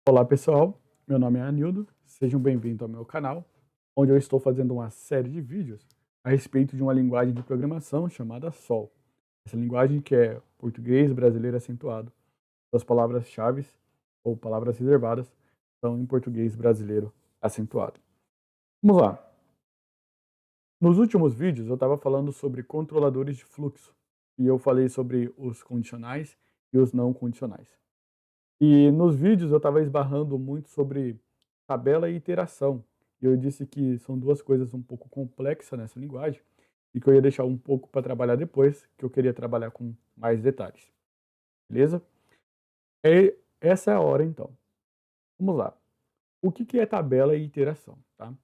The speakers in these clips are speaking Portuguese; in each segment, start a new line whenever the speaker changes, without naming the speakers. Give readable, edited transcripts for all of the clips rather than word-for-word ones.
Olá pessoal, meu nome é Anildo, sejam bem-vindos ao meu canal, onde eu estou fazendo uma série de vídeos a respeito de uma linguagem de programação chamada SOL. Essa linguagem que é português brasileiro acentuado. As palavras-chave ou palavras reservadas são em português brasileiro acentuado. Vamos lá. Nos últimos vídeos eu estava falando sobre controladores de fluxo e eu falei sobre os condicionais e os não condicionais. E nos vídeos eu estava esbarrando muito sobre tabela e iteração. E eu disse que são duas coisas um pouco complexas nessa linguagem e que eu ia deixar um pouco para trabalhar depois, que eu queria trabalhar com mais detalhes. Beleza? Essa é a hora então. Vamos lá. O que é tabela e iteração? Tá?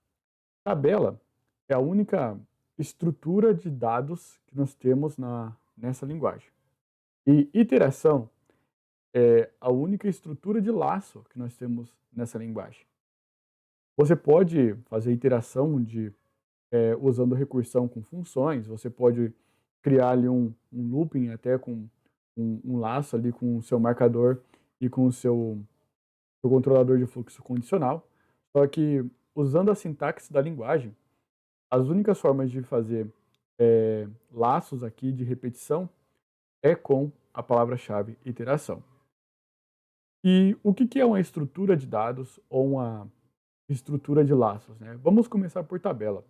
Tabela é a única estrutura de dados que nós temos nessa linguagem. E iteração é a única estrutura de laço que nós temos nessa linguagem. Você pode fazer iteração usando recursão com funções, você pode criar ali um looping até com um laço ali com o seu marcador e com o seu controlador de fluxo condicional. Só que usando a sintaxe da linguagem, as únicas formas de fazer laços aqui de repetição é com a palavra-chave iteração. E o que é uma estrutura de dados ou uma estrutura de laços, né? Vamos começar por tabela.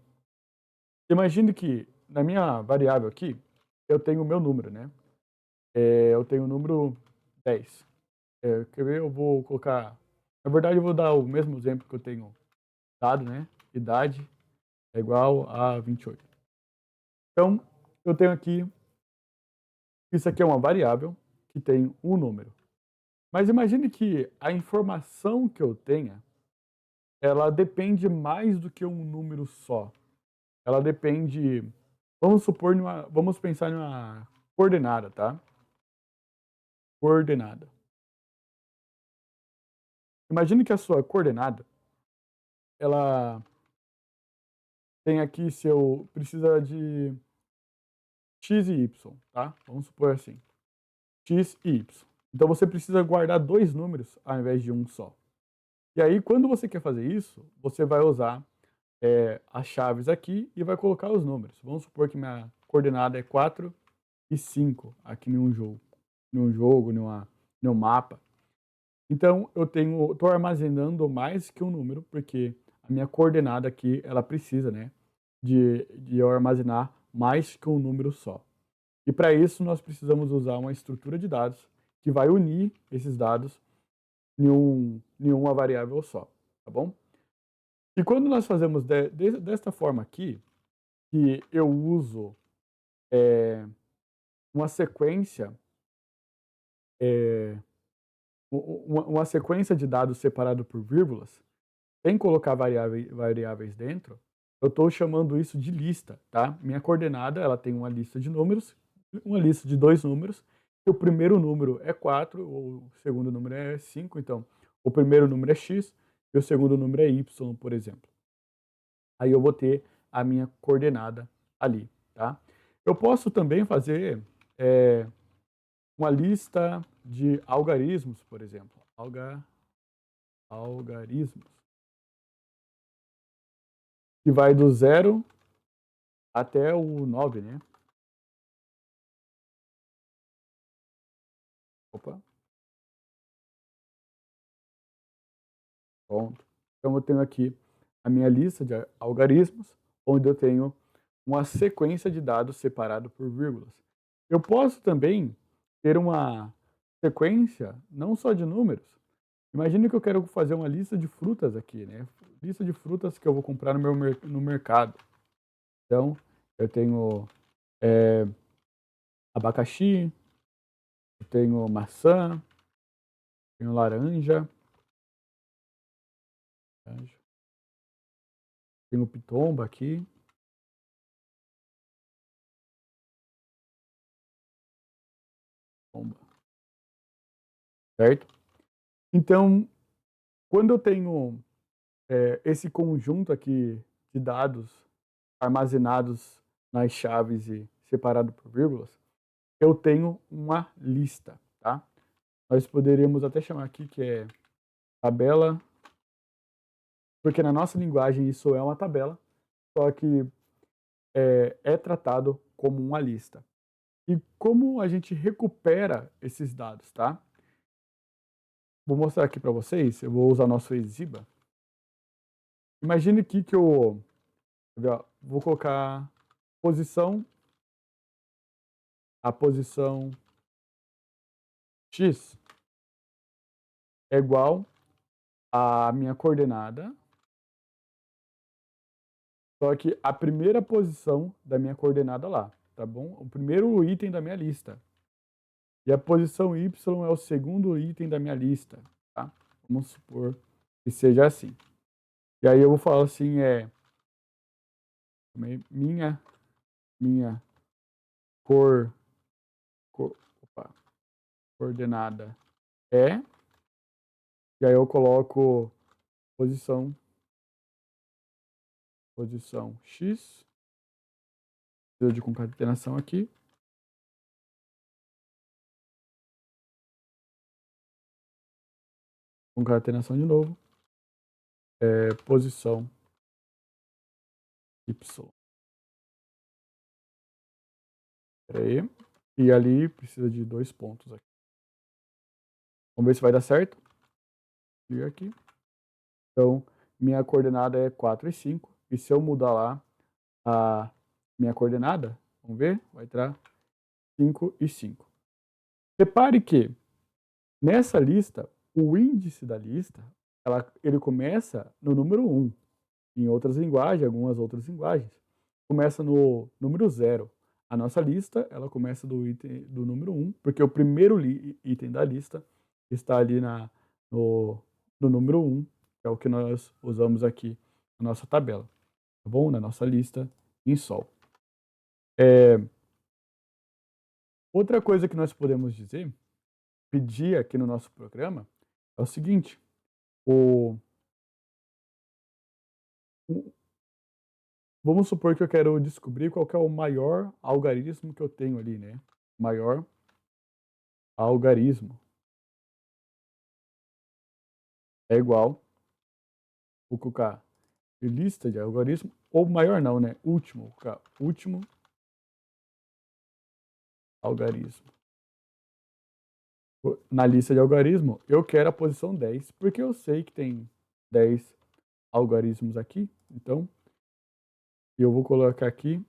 Imagine que na minha variável aqui, eu tenho o meu número, né? Eu tenho o número 10. Quer ver? Eu vou colocar... Na verdade, eu vou dar o mesmo exemplo que eu tenho dado, né? Idade é igual a 28. Então, eu tenho aqui... Isso aqui é uma variável que tem um número. Mas imagine que a informação que eu tenha, ela depende mais do que um número só. Ela depende... Vamos pensar em uma coordenada, tá? Coordenada. Imagine que a sua coordenada, ela tem aqui precisa de x e y, tá? Vamos supor assim, x e y. Então você precisa guardar dois números ao invés de um só. E aí, quando você quer fazer isso, você vai usar as chaves aqui e vai colocar os números. Vamos supor que minha coordenada é 4 e 5 aqui em um jogo, num mapa. Então, estou armazenando mais que um número, porque a minha coordenada aqui, ela precisa, né, de eu armazenar mais que um número só. E para isso, nós precisamos usar uma estrutura de dados que vai unir esses dados em uma variável só, tá bom? E quando nós fazemos desta forma aqui, que eu uso uma sequência, é, uma sequência de dados separado por vírgulas, sem colocar variáveis dentro, eu estou chamando isso de lista, tá? Minha coordenada, ela tem uma lista de números, uma lista de dois números, e o primeiro número é 4, o segundo número é 5, então o primeiro número é x e o segundo número é y, por exemplo. Aí eu vou ter a minha coordenada ali, tá? Eu posso também fazer uma lista de algarismos, por exemplo. Algarismos. Que vai do 0 até o 9, né? Opa, pronto. Então eu tenho aqui a minha lista de algarismos, onde eu tenho uma sequência de dados separado por vírgulas. Eu posso também ter uma sequência não só de números. Imagine que eu quero fazer uma lista de frutas aqui, né? Lista de frutas que eu vou comprar no mercado. Então, eu tenho abacaxi, eu tenho maçã, tenho laranja, tenho pitomba aqui, pomba, certo? Então, quando eu tenho esse conjunto aqui de dados armazenados nas chaves e separado por vírgulas, eu tenho uma lista, tá? Nós poderíamos até chamar aqui que é tabela, porque na nossa linguagem isso é uma tabela, só que é tratado como uma lista. E como a gente recupera esses dados, tá? Vou mostrar aqui para vocês, eu vou usar nosso Exiba. Imagine aqui que eu vou colocar a posição X é igual à minha coordenada, só que a primeira posição da minha coordenada lá, tá bom? O primeiro item da minha lista. E a posição Y é o segundo item da minha lista, tá? Vamos supor que seja assim. E aí eu vou falar assim, minha coordenada é, e aí eu coloco posição X, preciso de concatenação aqui, concatenação de novo, posição Y. Peraí. E ali precisa de 2 pontos aqui. Vamos ver se vai dar certo. Liga aqui. Então, minha coordenada é 4 e 5. E se eu mudar lá a minha coordenada, vamos ver, vai entrar 5 e 5. Repare que nessa lista, o índice da lista, ele começa no número 1. Em outras linguagens, algumas outras linguagens, começa no número 0. A nossa lista, ela começa do número 1, porque o primeiro item da lista está ali no número 1, que é o que nós usamos aqui na nossa tabela, tá bom? Na nossa lista em Sol. Outra coisa que nós podemos dizer, pedir aqui no nosso programa, é o seguinte, vamos supor que eu quero descobrir qual que é o maior algarismo que eu tenho ali, né? Maior algarismo é igual, vou colocar lista de algarismo, ou maior não, né? Último, vou colocar último algarismo. Na lista de algarismo, eu quero a posição 10, porque eu sei que tem 10 algarismos aqui, então eu vou colocar aqui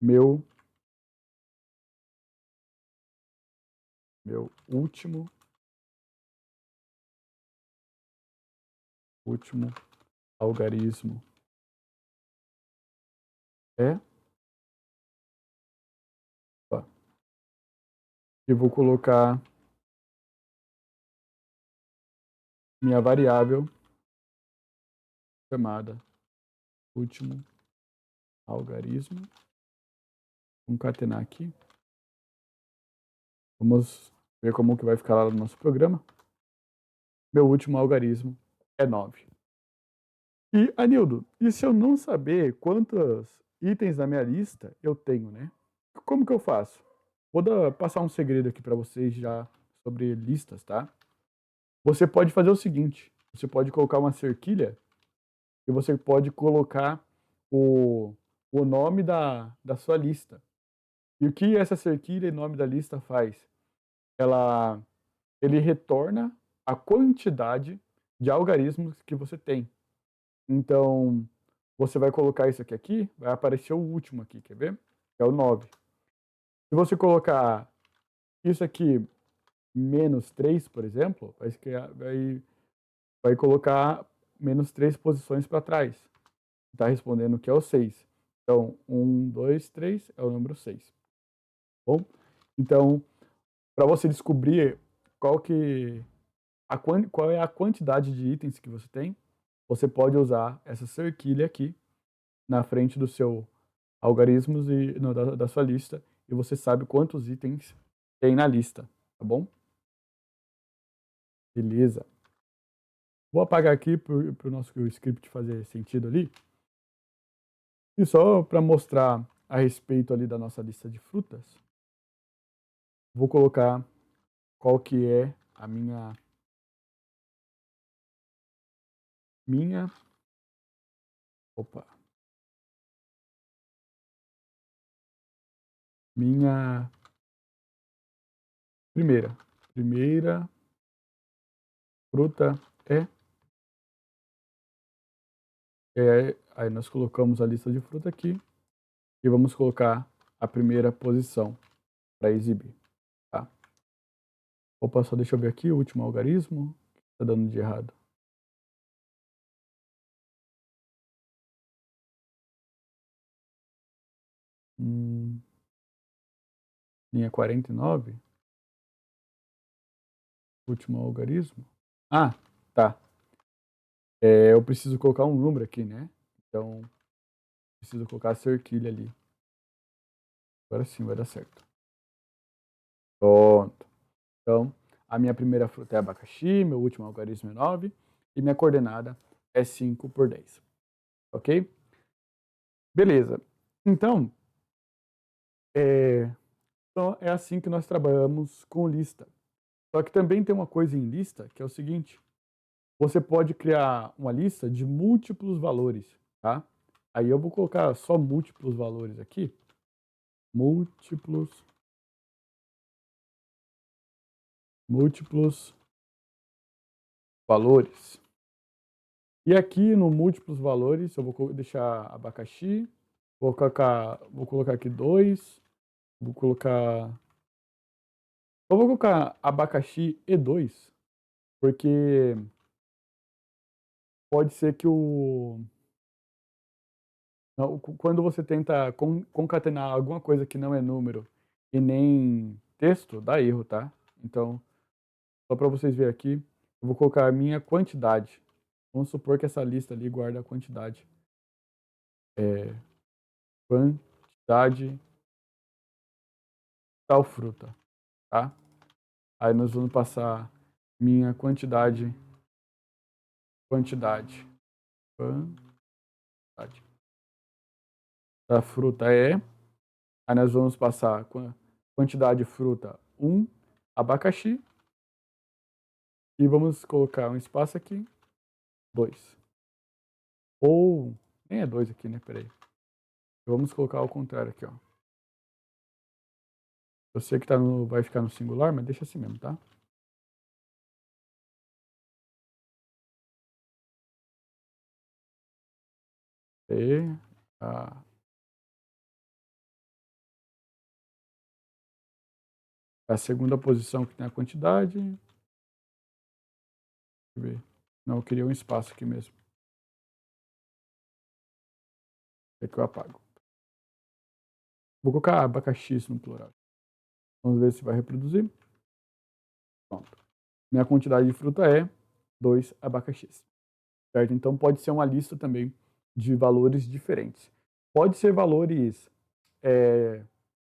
meu último algarismo é, e vou colocar minha variável chamada último algarismo. Concatenar aqui. Vamos ver como que vai ficar lá no nosso programa. Meu último algarismo é 9. E, Anildo, e se eu não saber quantos itens da minha lista eu tenho, né? Como que eu faço? Vou passar um segredo aqui para vocês já sobre listas, tá? Você pode fazer o seguinte, você pode colocar uma cerquilha e você pode colocar o nome da sua lista. E o que essa cerquilha e nome da lista faz? Ele retorna a quantidade de algarismos que você tem. Então, você vai colocar isso aqui, vai aparecer o último aqui, quer ver? É o 9. Se você colocar isso aqui menos 3, por exemplo, vai colocar menos 3 posições para trás. Está respondendo que é o 6. Então, 1, 2, 3 é o número 6. Bom? Então, para você descobrir qual é a quantidade de itens que você tem, você pode usar essa cerquilha aqui na frente do seu algarismos e da sua lista, e você sabe quantos itens tem na lista, tá bom? Beleza. Vou apagar aqui para o nosso script fazer sentido ali. E só para mostrar a respeito ali da nossa lista de frutas, vou colocar qual que é a minha opa, minha primeira fruta aí nós colocamos a lista de fruta aqui e vamos colocar a primeira posição para exibir, tá? Opa, só deixa eu ver aqui o último algarismo, tá dando de errado. Linha 49, último algarismo. Ah, tá. Eu preciso colocar um número aqui, né? Então, preciso colocar a cerquilha ali. Agora sim vai dar certo. Pronto. Então, a minha primeira fruta é abacaxi, meu último algarismo é 9 e minha coordenada é 5 por 10. Ok? Beleza. Então, é assim que nós trabalhamos com lista. Só que também tem uma coisa em lista que é o seguinte: você pode criar uma lista de múltiplos valores, tá? Aí eu vou colocar só múltiplos valores aqui. Múltiplos valores. E aqui no múltiplos valores, eu vou deixar abacaxi, vou colocar aqui 2, vou colocar abacaxi e 2, porque pode ser que quando você tenta concatenar alguma coisa que não é número e nem texto, dá erro, tá? Então, só para vocês verem aqui, eu vou colocar a minha quantidade. Vamos supor que essa lista ali guarda a quantidade. Quantidade tal fruta, tá? Aí nós vamos passar minha quantidade da fruta é. Aí nós vamos passar quantidade de fruta 1, abacaxi. E vamos colocar um espaço aqui, 2. Ou, nem é 2 aqui, né? Peraí. Vamos colocar ao contrário aqui, ó. Eu sei que vai ficar no singular, mas deixa assim mesmo, tá? E a segunda posição que tem a quantidade. Deixa eu ver. Não, eu queria um espaço aqui mesmo. É que eu apago. Vou colocar abacaxi no plural. Vamos ver se vai reproduzir. Pronto. Minha quantidade de fruta é 2 abacaxis. Certo? Então pode ser uma lista também de valores diferentes. Pode ser valores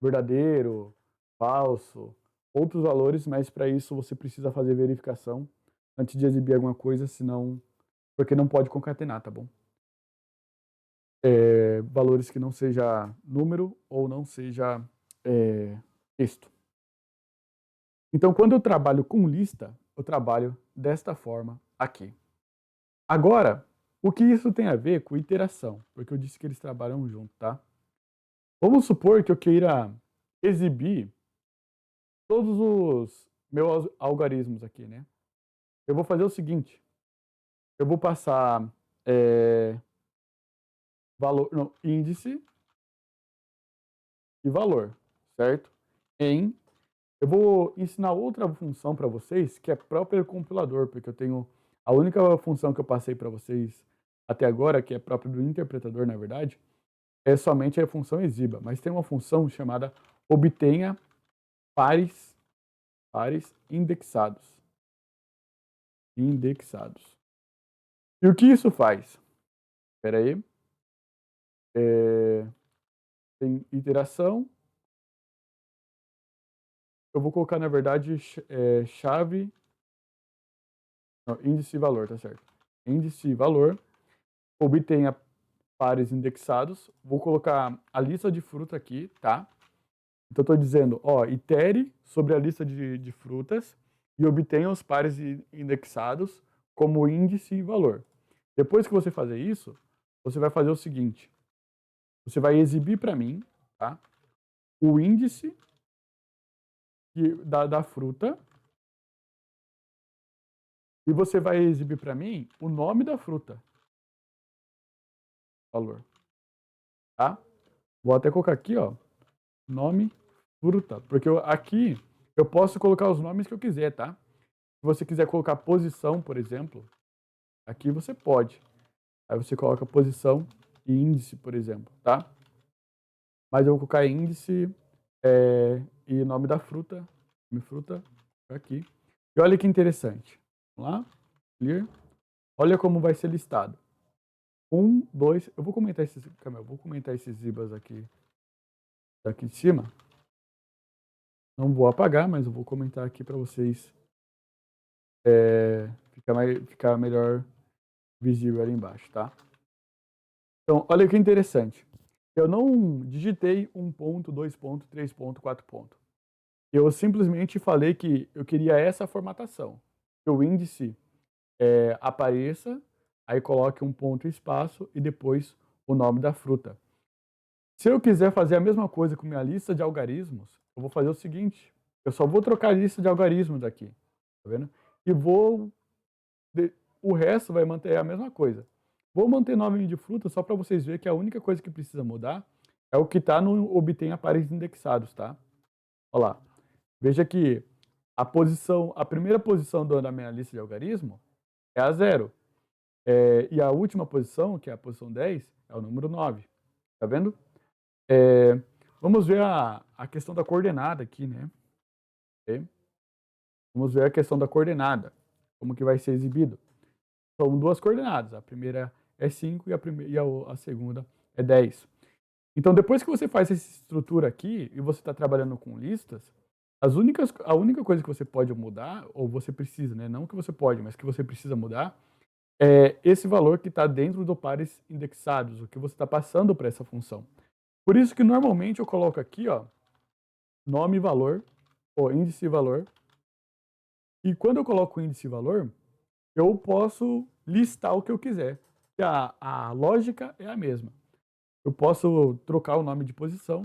verdadeiro, falso, outros valores, mas para isso você precisa fazer verificação antes de exibir alguma coisa, senão, porque não pode concatenar, tá bom? Valores que não seja número ou não seja texto. Então, quando eu trabalho com lista, eu trabalho desta forma aqui. Agora, o que isso tem a ver com iteração? Porque eu disse que eles trabalham junto, tá? Vamos supor que eu queira exibir todos os meus algarismos aqui, né? Eu vou fazer o seguinte: eu vou passar valor, não, índice e valor, certo? Eu vou ensinar outra função para vocês que é própria do compilador, porque eu tenho a única função que eu passei para vocês até agora, que é própria do interpretador, na verdade, é somente a função exiba, mas tem uma função chamada obtenha pares indexados. E o que isso faz? Espera aí. Tem iteração. Eu vou colocar, na verdade, chave. Não, índice e valor, tá certo? Índice e valor. Obtenha pares indexados. Vou colocar a lista de fruta aqui, tá? Então, eu estou dizendo, ó, itere sobre a lista de frutas e obtenha os pares indexados como índice e valor. Depois que você fazer isso, você vai fazer o seguinte. Você vai exibir para mim, tá, o índice da fruta e você vai exibir para mim o nome da fruta. Valor. Tá? Vou até colocar aqui, ó, nome fruta, porque aqui eu posso colocar os nomes que eu quiser, tá? Se você quiser colocar posição, por exemplo, aqui você pode. Aí você coloca posição e índice, por exemplo, tá? Mas eu vou colocar índice e nome da fruta, aqui. E olha que interessante. Vamos lá, clear. Olha como vai ser listado. 1, 2, eu vou comentar esses ibas aqui de cima. Não vou apagar, mas eu vou comentar aqui para vocês ficar melhor visível ali embaixo, tá? Então, olha que interessante. Eu não digitei 1 ponto, 2 ponto, 3 ponto, 4 ponto. Eu simplesmente falei que eu queria essa formatação. Que o índice apareça, aí coloque um ponto e espaço e depois o nome da fruta. Se eu quiser fazer a mesma coisa com minha lista de algarismos, eu vou fazer o seguinte. Eu só vou trocar a lista de algarismos aqui, tá vendo? E o resto vai manter a mesma coisa. Vou manter nome de fruta só para vocês verem que a única coisa que precisa mudar é o que está no obtenha pares indexados, tá? Olha lá. Veja que a primeira posição da minha lista de algarismo é a 0. E a última posição, que é a posição 10, é o número 9. Tá vendo? Vamos ver a questão da coordenada aqui, né? Okay? Vamos ver a questão da coordenada. Como que vai ser exibido. São duas coordenadas. A primeira é 5 e a segunda é 10. Então, depois que você faz essa estrutura aqui e você está trabalhando com listas, a única coisa que você pode mudar, ou você precisa, né? Não que você pode, mas que você precisa mudar, é esse valor que está dentro do pares indexados, o que você está passando para essa função. Por isso que normalmente eu coloco aqui, ó, nome e valor, ou índice e valor. E quando eu coloco o índice e valor, eu posso listar o que eu quiser. A lógica é a mesma. Eu posso trocar o nome de posição.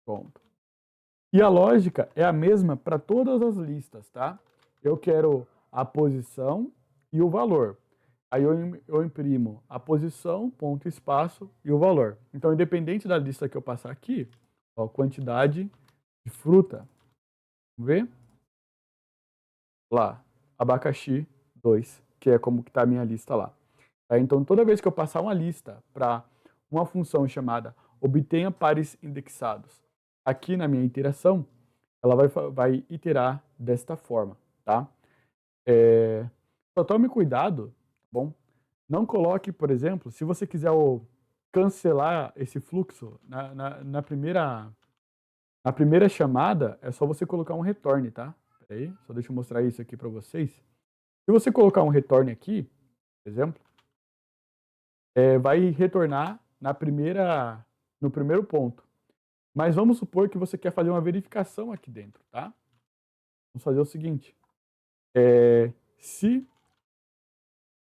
Pronto. E a lógica é a mesma para todas as listas, tá? Eu quero a posição e o valor. Aí eu imprimo a posição, ponto, espaço e o valor. Então, independente da lista que eu passar aqui, ó, quantidade de fruta. Vamos ver? Lá, abacaxi 2, que é como que está a minha lista lá. Tá? Então, toda vez que eu passar uma lista para uma função chamada obtenha pares indexados, aqui na minha iteração, ela vai iterar desta forma, tá? Só tome cuidado, tá bom? Não coloque, por exemplo, se você quiser cancelar esse fluxo na primeira chamada, é só você colocar um return, tá? Peraí, só deixa eu mostrar isso aqui para vocês. Se você colocar um return aqui, por exemplo, vai retornar no primeiro ponto. Mas vamos supor que você quer fazer uma verificação aqui dentro, tá? Vamos fazer o seguinte. Se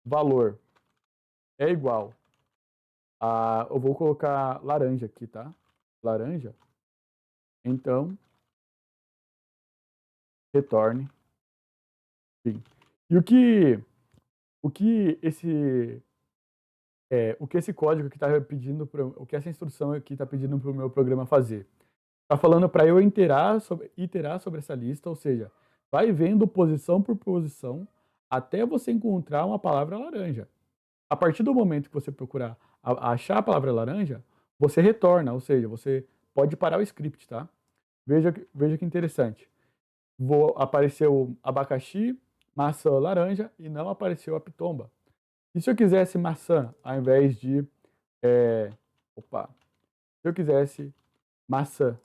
valor é igual a... Eu vou colocar laranja aqui, tá? Laranja. Então, retorne. Sim. E o que esse código que está pedindo, o que essa instrução aqui está pedindo para o meu programa fazer? Está falando para eu iterar sobre essa lista, ou seja, vai vendo posição por posição até você encontrar uma palavra laranja. A partir do momento que você procurar achar a palavra laranja, você retorna, ou seja, você pode parar o script, tá? Veja que interessante. Apareceu abacaxi, maçã, laranja e não apareceu a pitomba. E se eu quisesse maçã ao invés de... se eu quisesse maçã,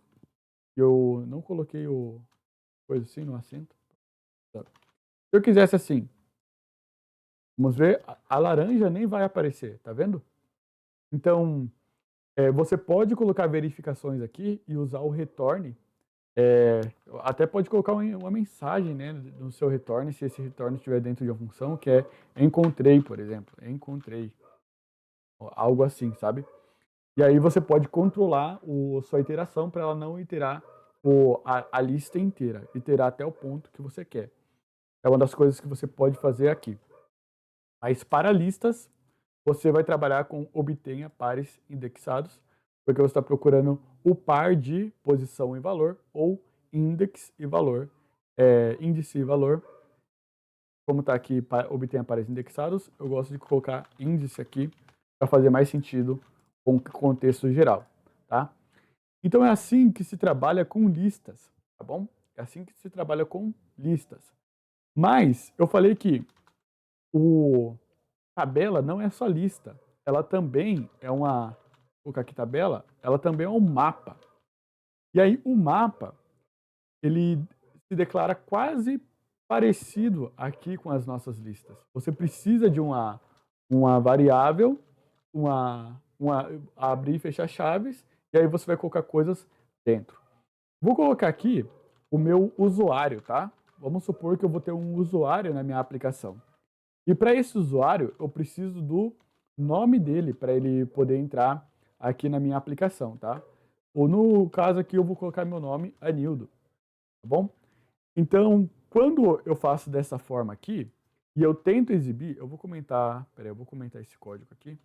eu não coloquei o coisa assim no acento. Se eu quisesse assim, vamos ver, a laranja nem vai aparecer, tá vendo? Então, Você pode colocar verificações aqui e usar o return. Até pode colocar uma mensagem, né, no seu return, se esse return estiver dentro de uma função, que é encontrei, por exemplo. Encontrei. Algo assim, sabe? E aí você pode controlar sua iteração para ela não iterar a lista inteira, iterar até o ponto que você quer. É uma das coisas que você pode fazer aqui. Mas para listas, você vai trabalhar com obtenha pares indexados, porque você está procurando o par de posição e valor, ou index e valor, índice e valor. Como está aqui, obtenha pares indexados, eu gosto de colocar índice aqui para fazer mais sentido com o contexto geral, tá? Então é assim que se trabalha com listas, tá bom? É assim que se trabalha com listas. Mas eu falei que o tabela não é só lista, ela também é uma, vou colocar aqui tabela, ela também é um mapa. E aí o mapa, ele se declara quase parecido aqui com as nossas listas. Você precisa de uma variável, abrir e fechar chaves, e aí você vai colocar coisas dentro. Vou colocar aqui o meu usuário, tá? Vamos supor que eu vou ter um usuário na minha aplicação. E para esse usuário, eu preciso do nome dele para ele poder entrar aqui na minha aplicação, tá? Ou no caso aqui, eu vou colocar meu nome, Anildo, tá bom? Então, quando eu faço dessa forma aqui, e eu tento exibir, eu vou comentar, peraí, eu vou comentar esse código aqui,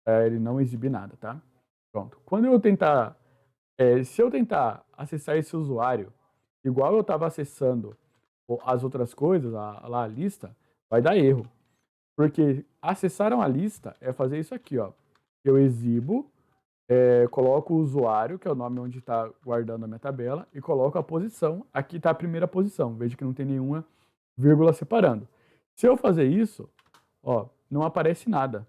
para ele não exibir nada, tá? Pronto. Quando eu tentar, se eu tentar acessar esse usuário, igual eu estava acessando as outras coisas, lá a lista, vai dar erro. Porque acessar uma lista é fazer isso aqui, ó. Eu exibo, coloco o usuário, que é o nome onde está guardando a minha tabela, e coloco a posição. Aqui está a primeira posição. Veja que não tem nenhuma vírgula separando. Se eu fazer isso, ó, não aparece nada.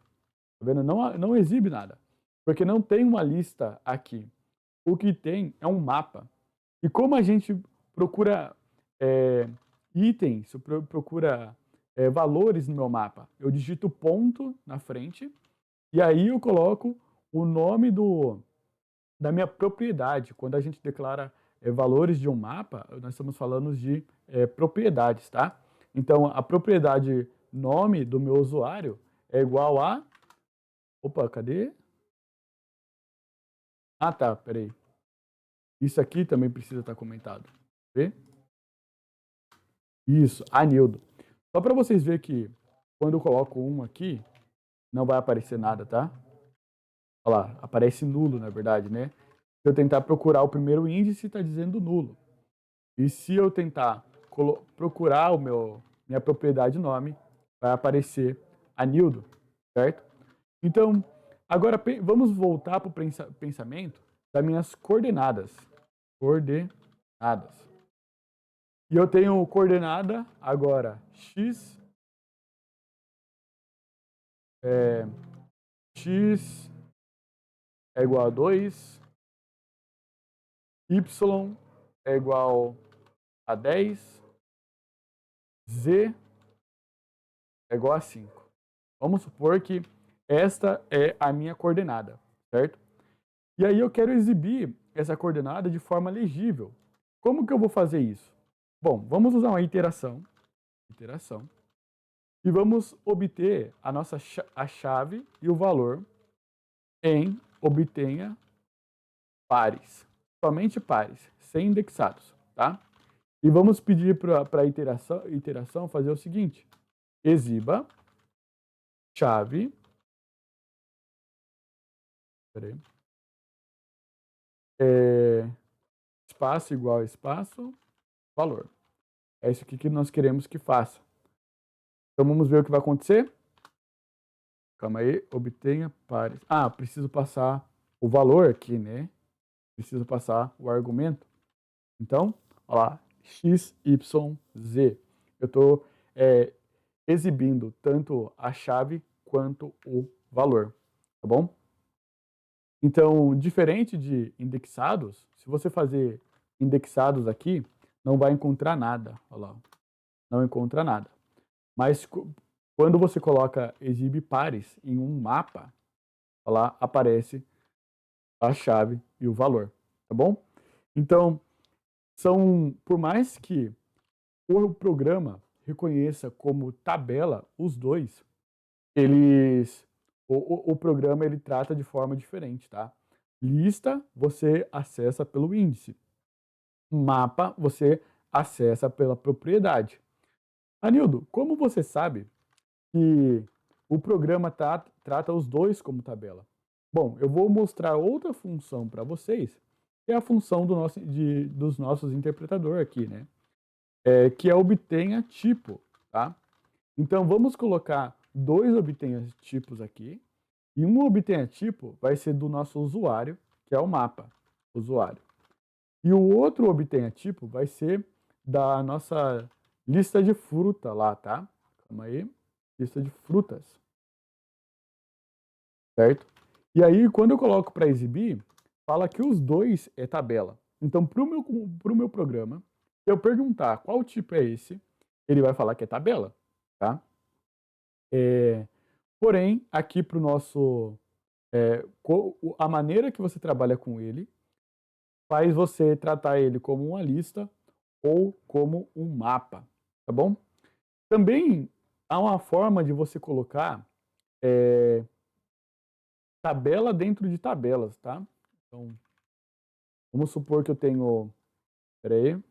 Tá vendo? Não exibe nada. Porque não tem uma lista aqui. O que tem é um mapa. E como a gente procura itens, procura valores no meu mapa, eu digito ponto na frente e aí eu coloco o nome da minha propriedade. Quando a gente declara valores de um mapa, nós estamos falando de propriedades, tá? Então, a propriedade nome do meu usuário é igual a... Opa, cadê? Ah, tá, peraí. Isso aqui também precisa estar comentado. Vê? Isso, Anildo. Só para vocês verem que quando eu coloco um aqui, não vai aparecer nada, tá? Olha lá, aparece nulo, na verdade, né? Se eu tentar procurar o primeiro índice, está dizendo nulo. E se eu tentar procurar minha propriedade nome, vai aparecer Anildo, certo? Então, agora vamos voltar para o pensamento das minhas coordenadas. Coordenadas. E eu tenho coordenada agora x, x é igual a 2, y é igual a 10, z é igual a 5. Vamos supor que esta é a minha coordenada, certo? E aí eu quero exibir essa coordenada de forma legível. Como que eu vou fazer isso? Bom, vamos usar uma iteração, e vamos obter a chave e o valor em obtenha pares, somente pares, sem indexados, tá? E vamos pedir para a iteração fazer o seguinte: exiba chave, peraí, espaço igual a espaço, valor. É isso aqui que nós queremos que faça. Então vamos ver o que vai acontecer. Calma aí, obtenha pares. Ah, preciso passar o valor aqui, né? Preciso passar o argumento. Então, olha lá, x, y, z. Eu estou exibindo tanto a chave quanto o valor, tá bom? Então, diferente de indexados, se você fazer indexados aqui, não vai encontrar nada, olha lá, não encontra nada. Mas quando você coloca exibe pares em um mapa, olha lá, aparece a chave e o valor, tá bom? Então, por mais que o programa reconheça como tabela os dois, eles, o programa ele trata de forma diferente, tá? Lista você acessa pelo índice, mapa você acessa pela propriedade. Anildo, como você sabe que o programa trata os dois como tabela? Bom, eu vou mostrar outra função para vocês, que é a função dos nossos interpretadores aqui, né? Que é obtenha tipo, tá? Então, vamos colocar dois obtenha tipos aqui, e um obtenha tipo vai ser do nosso usuário, que é o mapa, usuário. E o outro obtenha tipo vai ser da nossa lista de fruta lá, tá? Calma aí. Lista de frutas, certo? E aí, quando eu coloco para exibir, fala que os dois é tabela. Então, pro meu programa, se eu perguntar qual tipo é esse, ele vai falar que é tabela, tá? Porém, aqui para o nosso... a maneira que você trabalha com ele faz você tratar ele como uma lista ou como um mapa, tá bom? Também há uma forma de você colocar tabela dentro de tabelas, tá? Então, vamos supor que eu tenho... Peraí.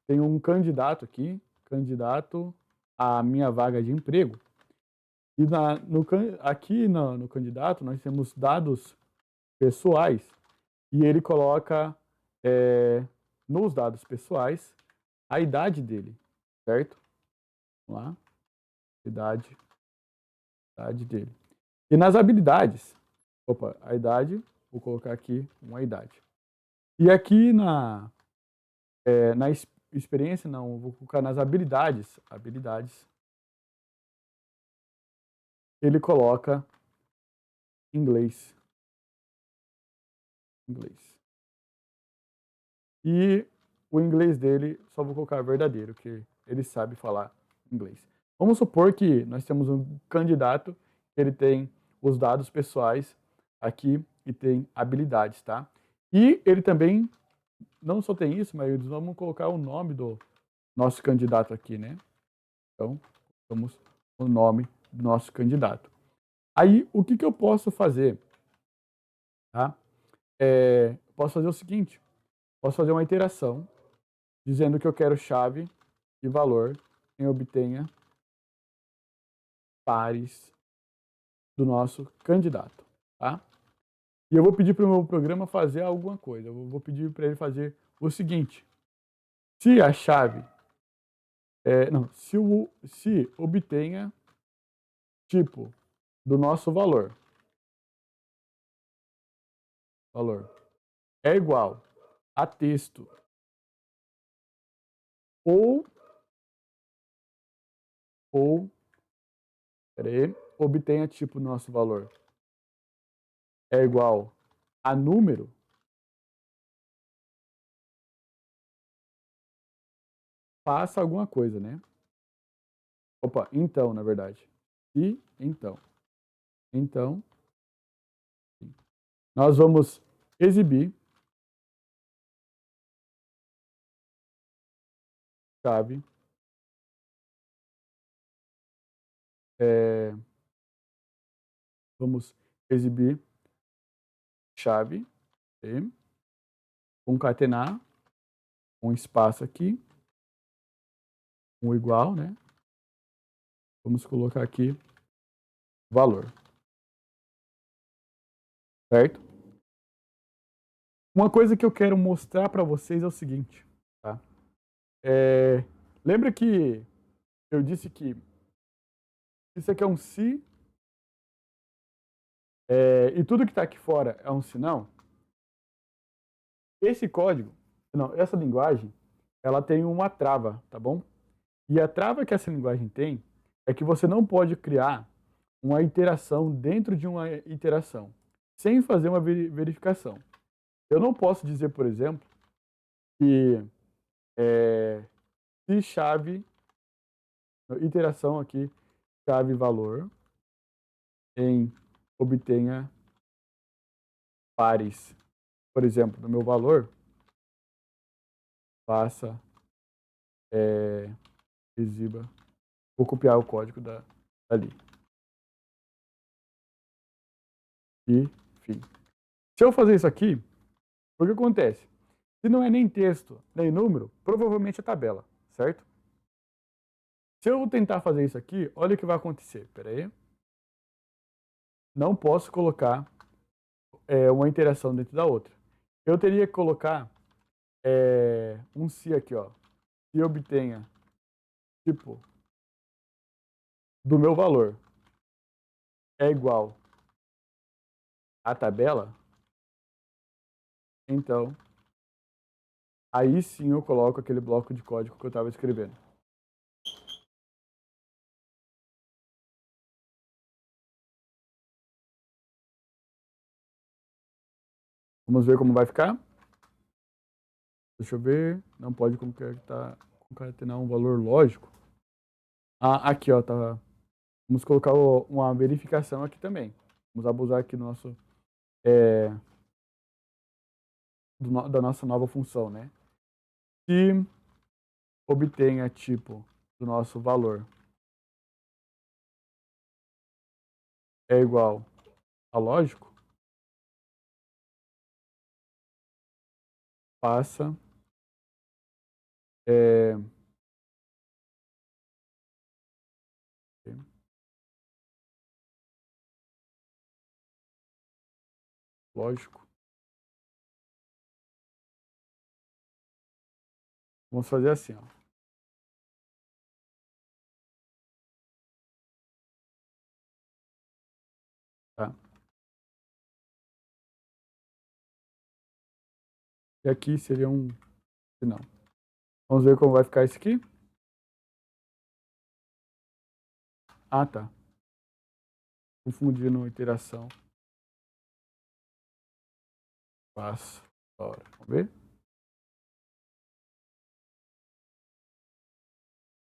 Tenho um candidato aqui, candidato à minha vaga de emprego. E aqui no candidato nós temos dados pessoais. E ele coloca nos dados pessoais a idade dele, certo? Vamos lá. Idade dele. E nas habilidades, a idade, vou colocar aqui uma idade. E aqui na experiência, não, vou colocar nas habilidades, ele coloca inglês. E o inglês dele, só vou colocar verdadeiro, que ele sabe falar inglês. Vamos supor que nós temos um candidato, ele tem os dados pessoais aqui e tem habilidades, tá? E ele também, não só tem isso, mas vamos colocar o nome do nosso candidato aqui, né? Então, vamos o nome do nosso candidato. Aí, o que eu posso fazer? Tá? Posso fazer o seguinte, posso fazer uma iteração dizendo que eu quero chave e valor em obtenha pares do nosso candidato, tá? E eu vou pedir para o meu programa fazer alguma coisa. Eu vou pedir para ele fazer o seguinte: se a chave, se obtenha tipo do nosso valor é igual a texto ou obtenha tipo nosso valor é igual a número, faça alguma coisa, né? Então, na verdade. E então. Então, nós vamos exibir chave vamos exibir chave, concatenar, um espaço aqui, um igual, né? Vamos colocar aqui valor, certo? Uma coisa que eu quero mostrar para vocês é o seguinte, tá? Lembra que eu disse que isso aqui é um se e tudo que está aqui fora é um se não? Esse código, não, essa linguagem, ela tem uma trava, tá bom? E a trava que essa linguagem tem é que você não pode criar uma iteração dentro de uma iteração, sem fazer uma verificação. Eu não posso dizer, por exemplo, que se chave, iteração aqui, chave valor em obtenha pares, por exemplo, do meu valor, faça, exiba. Vou copiar o código dali. E fim. Se eu fazer isso aqui, o que acontece? Se não é nem texto, nem número, provavelmente é tabela, certo? Se eu tentar fazer isso aqui, olha o que vai acontecer. Espera aí. Não posso colocar uma interação dentro da outra. Eu teria que colocar um se aqui, ó. Se obtenha tipo do meu valor é igual à tabela, então aí sim eu coloco aquele bloco de código que eu estava escrevendo. Vamos ver como vai ficar. Deixa eu ver. Não pode concatenar um valor lógico. Ah, aqui, ó, tá. Vamos colocar uma verificação aqui também. Vamos abusar aqui do nosso, da nossa nova função, né? Se obtenha tipo do nosso valor é igual a lógico, passa é, lógico. Vamos fazer assim, ó. Tá? E aqui seria um sinal. Vamos ver como vai ficar isso aqui. Ah, tá. Confundindo interação. Passa. Hora. Vamos ver?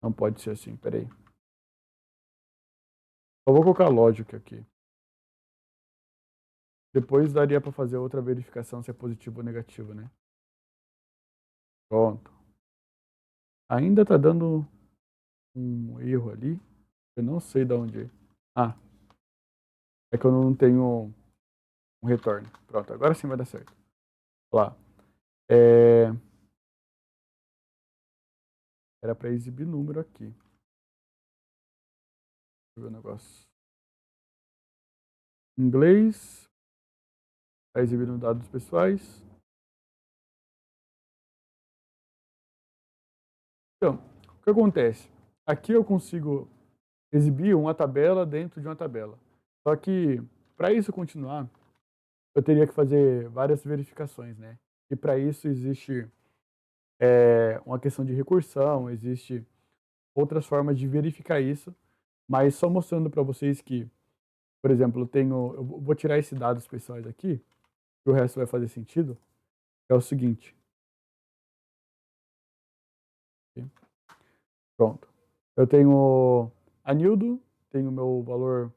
Não pode ser assim, peraí. Só vou colocar lógica aqui. Depois daria para fazer outra verificação se é positivo ou negativo, né? Pronto. Ainda tá dando um erro ali. Eu não sei de onde é. Ah, é que eu não tenho um retorno. Pronto, agora sim vai dar certo. Lá. Era para exibir número aqui. Deixa eu ver o negócio. Inglês. Está exibindo dados pessoais. Então, o que acontece? Aqui eu consigo exibir uma tabela dentro de uma tabela. Só que, para isso continuar, eu teria que fazer várias verificações, né? E para isso existe uma questão de recursão, existe outras formas de verificar isso, mas só mostrando para vocês que, por exemplo, eu vou tirar esses dados pessoais aqui, que o resto vai fazer sentido, é o seguinte. Pronto. Eu tenho Anildo, tenho meu valor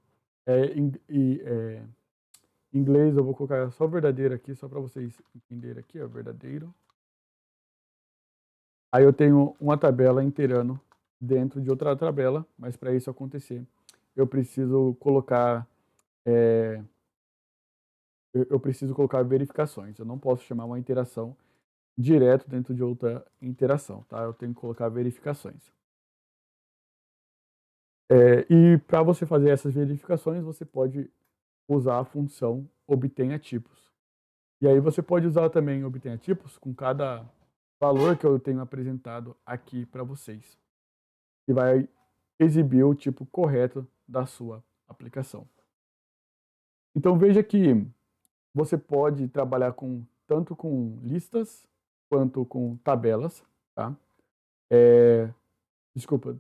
em inglês, eu vou colocar só verdadeiro aqui, só para vocês entenderem aqui, ó, verdadeiro. Aí eu tenho uma tabela inteirando dentro de outra tabela, mas para isso acontecer, eu preciso colocar eu preciso colocar verificações. Eu não posso chamar uma interação direto dentro de outra interação, tá? Eu tenho que colocar verificações. E para você fazer essas verificações, você pode usar a função obtenha tipos. E aí você pode usar também obtenha tipos com cada valor que eu tenho apresentado aqui para vocês, que vai exibir o tipo correto da sua aplicação. Então veja que você pode trabalhar tanto com listas quanto com tabelas, tá? Desculpa,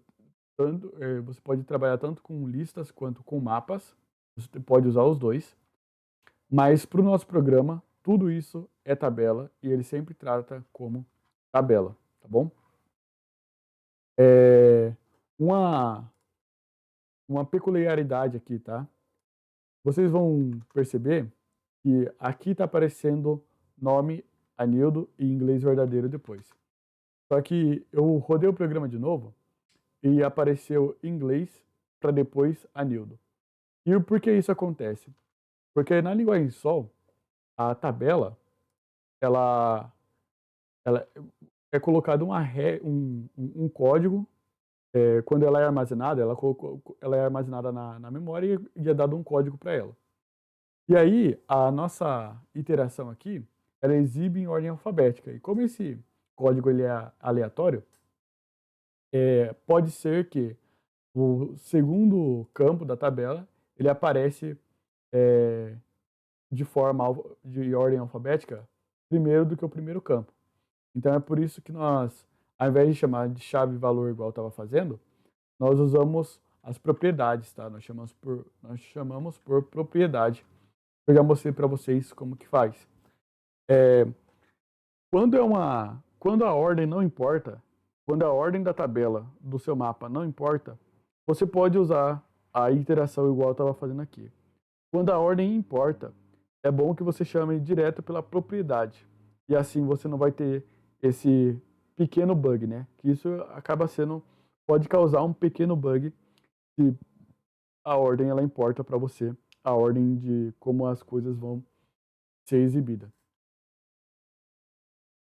você pode trabalhar tanto com listas quanto com mapas. Você pode usar os dois. Mas para o nosso programa, tudo isso é tabela e ele sempre trata como tabela, tá bom? É, uma, uma peculiaridade aqui, tá? Vocês vão perceber E aqui está aparecendo nome Anildo e inglês verdadeiro depois. Só que eu rodei o programa de novo e apareceu inglês para depois Anildo. E por que isso acontece? Porque na linguagem Sol, a tabela, ela é colocado um código. Quando ela é armazenada, ela é armazenada na memória e é dado um código para ela. E aí, a nossa iteração aqui, ela exibe em ordem alfabética. E como esse código ele é aleatório, pode ser que o segundo campo da tabela ele aparece é, de ordem alfabética primeiro do que o primeiro campo. Então é por isso que nós, ao invés de chamar de chave valor igual eu estava fazendo, nós usamos as propriedades, tá? Nós chamamos por propriedade. Eu já mostrei para vocês como que faz. Quando a ordem não importa, quando a ordem da tabela do seu mapa não importa, você pode usar a iteração igual eu estava fazendo aqui. Quando a ordem importa, é bom que você chame direto pela propriedade. E assim você não vai ter esse pequeno bug, né? Que isso pode causar um pequeno bug se a ordem ela importa para você, a ordem de como as coisas vão ser exibidas.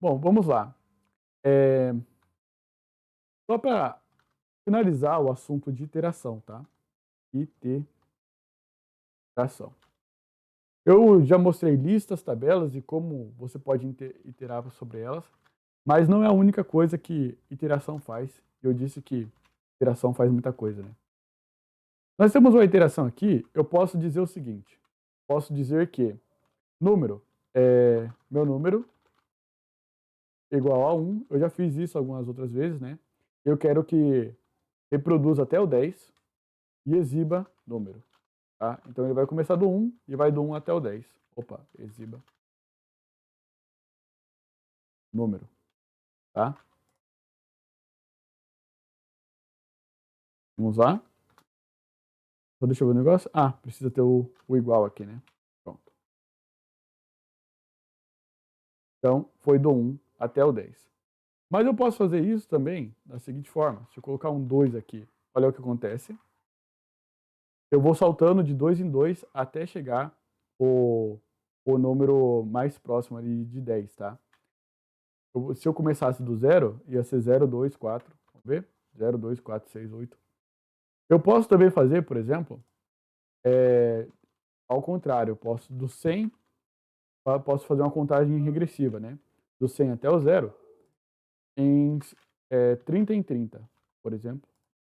Bom, vamos lá. Só para finalizar o assunto de iteração, tá? Iteração. Eu já mostrei listas, tabelas e como você pode iterar sobre elas, mas não é a única coisa que iteração faz. Eu disse que iteração faz muita coisa, né? Nós temos uma iteração aqui, eu posso dizer o seguinte. Posso dizer que número é meu número igual a 1. Eu já fiz isso algumas outras vezes, né? Eu quero que reproduza até o 10 e exiba número. Tá? Então ele vai começar do 1 e vai do 1 até o 10. Opa, exiba número. Tá? Vamos lá. Só deixa eu ver o negócio. Ah, precisa ter o igual aqui, né? Pronto. Então foi do 1 até o 10. Mas eu posso fazer isso também da seguinte forma. Se eu colocar um 2 aqui, olha o que acontece. Eu vou saltando de 2 em 2 até chegar o número mais próximo ali de 10, tá? Se eu começasse do zero, ia ser 0, 2, 4. Vamos ver? 0, 2, 4, 6, 8. Eu posso também fazer, por exemplo, ao contrário. Eu posso do 100, posso fazer uma contagem regressiva, né? Do 100 até o zero, em 30 em 30, por exemplo.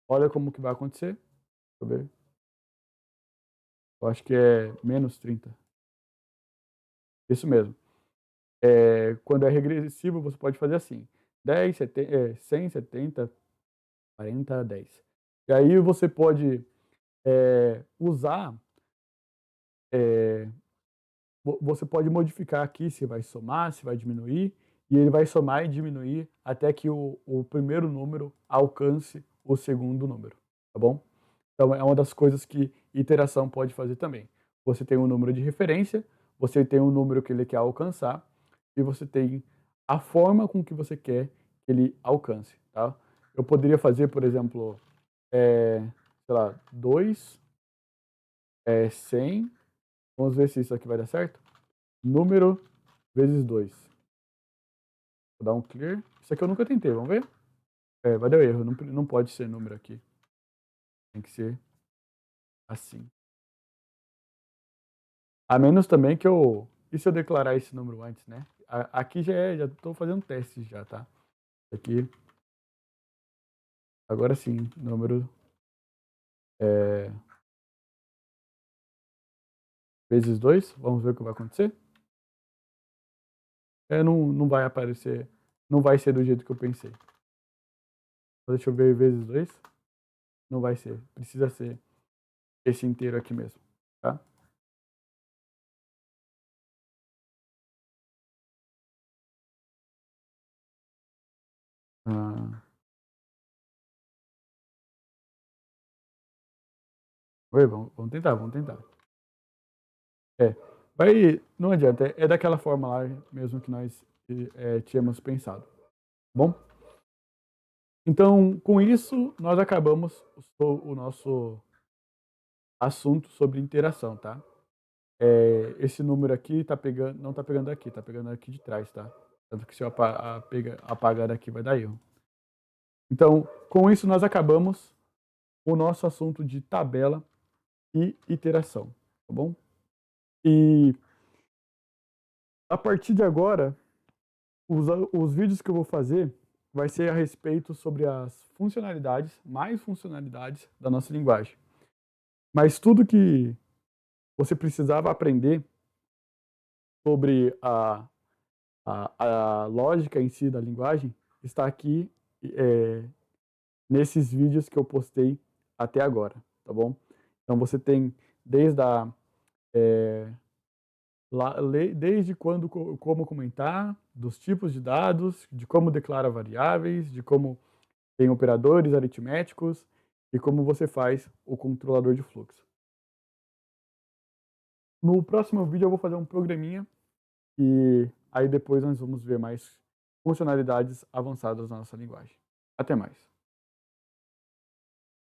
Olha como que vai acontecer. Deixa eu ver. Eu acho que é menos 30. Isso mesmo. Quando é regressivo, você pode fazer assim: 10, 70, 100, 70, 40, 10. E aí você pode usar, você pode modificar aqui se vai somar, se vai diminuir, e ele vai somar e diminuir até que o primeiro número alcance o segundo número, tá bom? Então é uma das coisas que iteração pode fazer também. Você tem um número de referência, você tem um número que ele quer alcançar, e você tem a forma com que você quer que ele alcance, tá? Eu poderia fazer, por exemplo, sei lá, 2 100. Vamos ver se isso aqui vai dar certo. Número vezes 2. Vou dar um clear. Isso aqui eu nunca tentei, vamos ver? Vai dar erro. Não, não pode ser número aqui. Tem que ser assim. A menos também que eu... E se eu declarar esse número antes, né? Aqui já estou fazendo testes já, tá? Aqui. Agora sim, número vezes 2. Vamos ver o que vai acontecer. Não vai aparecer. Não vai ser do jeito que eu pensei. Deixa eu ver vezes 2. Não vai ser. Precisa ser esse inteiro aqui mesmo, tá? Ah, vamos tentar, vamos tentar. não adianta, é daquela forma lá mesmo que nós tínhamos pensado, tá bom? Então, com isso, nós acabamos o nosso assunto sobre interação, tá? Esse número aqui tá pegando, não tá pegando aqui, tá pegando aqui de trás, tá? Tanto que se eu apagar aqui vai dar erro. Então, com isso nós acabamos o nosso assunto de tabela e iteração, tá bom? E a partir de agora, os vídeos que eu vou fazer vai ser a respeito sobre as funcionalidades, mais funcionalidades da nossa linguagem. Mas tudo que você precisava aprender sobre a lógica em si da linguagem está aqui nesses vídeos que eu postei até agora, tá bom? Então você tem desde desde como comentar, dos tipos de dados, de como declara variáveis, de como tem operadores aritméticos e como você faz o controlador de fluxo. No próximo vídeo eu vou fazer um programinha e aí depois nós vamos ver mais funcionalidades avançadas na nossa linguagem. Até mais.